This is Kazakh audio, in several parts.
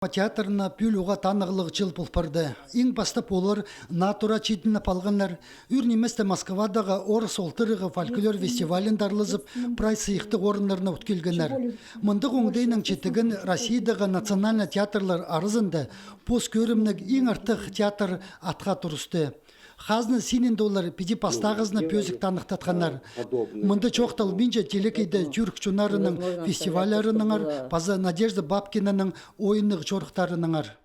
Театрына пүлуға танығылығы жыл бұлпырды. Ең бастап олар натура читіні палғанлар, үрнеместі Москвадағы орыс олтырығы фольклор фестивалін дарлызып, прай сыйықты орынларына өткелгенлер. Мұндық оңдайның четігін Россиядағы национальный театрлар арызында пост көрімнік ең артық театр атқа тұрысты. Хазны синен доллар пиди пастағызны пөзік танықтатқанар. Мұнда чоқтал бинже телекейді түрк чунарының фестивалярыныңар, паза Надежда Бабкинаның ойынық жорықтарыныңар.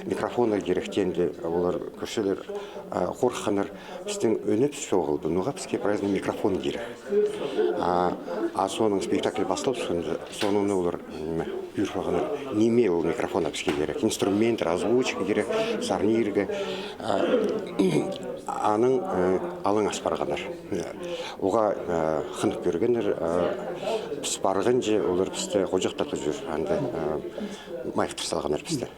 Микрофонlar керектенді, олар көршілер қорқаныр, біздің өніп соғыл, бұнуға бізге праздный микрофон керек. Соның спектакль басылып, соның олар үйірфағаныр, неме ол микрофона бізге керек. Инструмент, озвучка керек, сарнирге, аның алың аспарғаныр. Оға қынып көргенер, біз барған же, олар бізді қожақтатып жүр, майықтыр салғаныр бізді.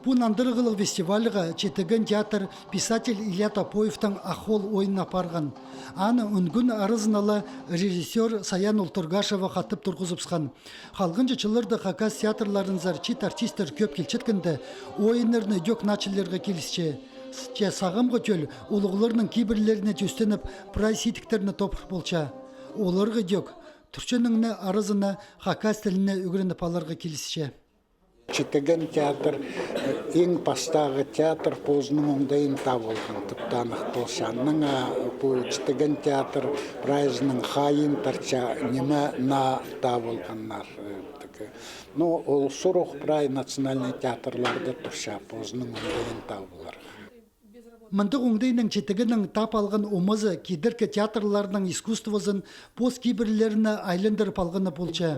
Бұл андырғылық фестиваліға четігін театр писатель Илья Топоевтың Ахол ойына парған. Аны үнгін арызынала режиссер Саян Ултыргашева қатып тұрғызыпсқан. Халғын жычылырды қақас театрларынзар чит артистер көп келчеткінді ойынырны дөк начылерге келісче. Сағымғы төл олығыларының кейбірлеріне төстеніп прайситіктеріне топыр болча. Оларға дөк түрченіңні арызына қақас тіліне үгірініп аларға келісче. Читеген театр, ең бастағы театр позының оңдайын табылған тұптанық болшанның, бұл читеген театр прайзының қайын тарча неме на табылғанлар. Но ол сұруқ прай национальный театрларды тұрша позының оңдайын табылар. Мұндық оңдайның четігінің тап алған омызы кедіркі театрларының искусствозын пост кейбірлеріне айлендіріп алғаны болча.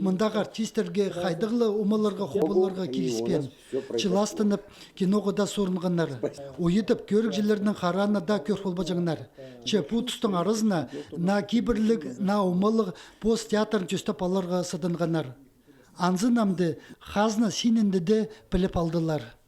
Мұндағы артистерге қайдығылы омаларға қобыларға келіспен. Чыластынып, киноғыда сорынғанар. Ойытып, көрік желерінің қараны да көр болбажаңнар. Путустың арызына на кейбірлік, на омалық пост театрын төстіп аларға сыдынғанар. Анзынамды, хазны синінді де біліп алдылар.